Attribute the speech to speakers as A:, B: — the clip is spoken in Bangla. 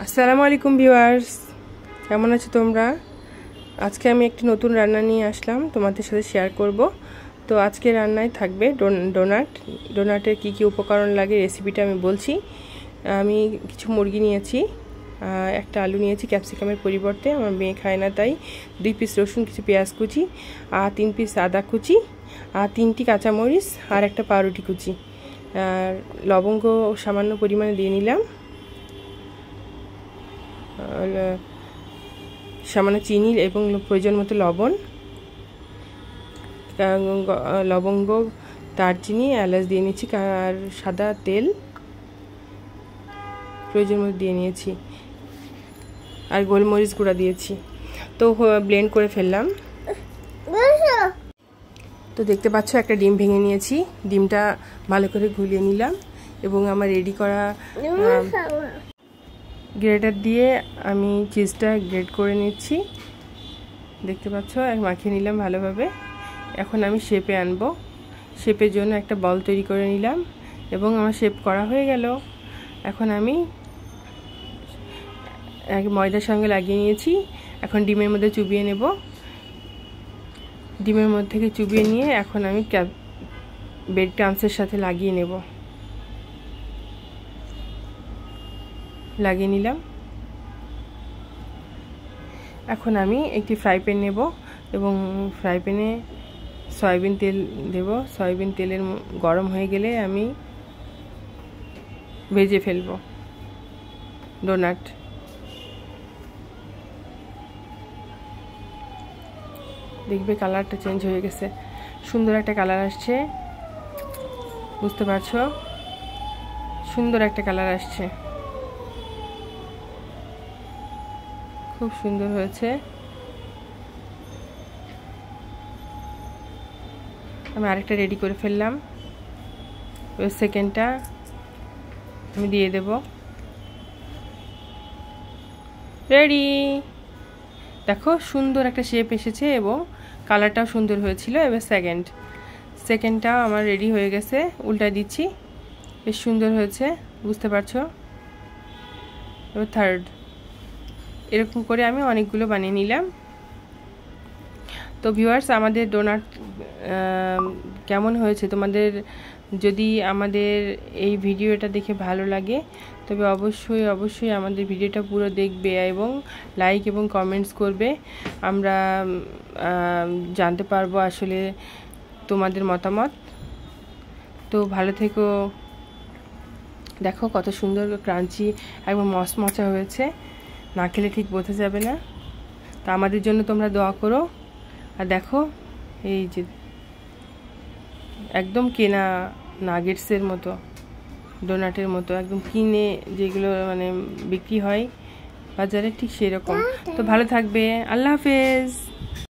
A: আসসালামু আলাইকুম ভিউয়ার্স, কেমন আছো তোমরা? আজকে আমি একটি নতুন রান্না নিয়ে আসলাম, তোমাদের সাথে শেয়ার করব। তো আজকে রান্নায় থাকবে ডোনাটের কি কি উপকরণ লাগে রেসিপিটা আমি বলছি। আমি কিছু মুরগি নিয়েছি, একটা আলু নিয়েছি ক্যাপসিকামের পরিবর্তে, আমার মেয়ে খায় না তাই 2 পিস রসুন, কিছু পেঁয়াজ কুচি, আর 3 পিস আদা কুচি, আর 3টি কাঁচামরিচ, আর একটা পাউরুটি কুচি, আর লবঙ্গ সামান্য পরিমাণে দিয়ে নিলাম, সামান্য চিনি এবং প্রয়োজন মতো লবণ, লবঙ্গ, দারচিনি, এলাচ দিয়ে নিচ্ছি, আর সাদা তেল প্রয়োজন মতো দিয়ে নিয়েছি, আর গোলমরিচ গুঁড়া দিয়েছি। তো ব্লেন্ড করে ফেললাম। তো দেখতে পাচ্ছ একটা ডিম ভেঙে নিয়েছি, ডিমটা ভালো করে গুলিয়ে নিলাম এবং আমার রেডি করা গ্রেটার দিয়ে আমি চিজটা গ্রেট করে নিচ্ছি। দেখতে পাচ্ছ মাখিয়ে নিলাম ভালোভাবে। এখন আমি শেপে আনবো। শেপের জন্য একটা বল তৈরি করে নিলাম এবং আমার শেপ করা হয়ে গেল। এখন আমি ময়দার সঙ্গে লাগিয়ে নিয়েছি, এখন ডিমের মধ্যে চুবিয়ে নেব। ডিমের মধ্যে থেকে চুবিয়ে নিয়ে এখন আমি ব্রেড ক্রাম্বসের সাথে লাগিয়ে নেব। লাগিয়ে নিলাম। এখন আমি একটি ফ্রাই প্যান নেব এবং ফ্রাই প্যানে সয়াবিন তেল দেব। সয়াবিন তেলের গরম হয়ে গেলে আমি ভেজে ফেলব ডোনাট। দেখবে কালারটা চেঞ্জ হয়ে গেছে, সুন্দর একটা কালার আসছে, বুঝতে পারছো? সুন্দর একটা কালার আসছে, খুব সুন্দর হয়েছে। আমি আরেকটা রেডি করে ফেললাম, ওই সেকেন্ডটা আমি দিয়ে দেব। রেডি, দেখো সুন্দর একটা শেপ এসেছে এবং কালারটাও সুন্দর হয়েছিল। এবার সেকেন্ডটা আমার রেডি হয়ে গেছে, উল্টা দিচ্ছি, বেশ সুন্দর হয়েছে, বুঝতে পারছো? এবার থার্ড, এরকম করে আমি অনেকগুলো বানিয়ে নিলাম। তো ভিউয়ার্স, আমাদের ডোনাট কেমন হয়েছে? তোমাদের যদি আমাদের এই ভিডিওটা দেখে ভালো লাগে তবে অবশ্যই আমাদের ভিডিওটা পুরো দেখবে এবং লাইক এবং কমেন্টস করবে। আমরা জানতে পারবো আসলে তোমাদের মতামত। তো ভালো থেকো। দেখো কত সুন্দর ক্রাঞ্চি, একদম মচমচা হয়েছে, না খেলে ঠিক বোঝা যাবে না। তো আমাদের জন্য তোমরা দোয়া করো। আর দেখো এই যে একদম কেনা নাগেটসের মতো, ডোনাটের মতো, একদম কিনে যেগুলো মানে বিক্রি হয় বাজারে, ঠিক সেরকম। তো ভালো থাকবে, আল্লাহ হাফেজ।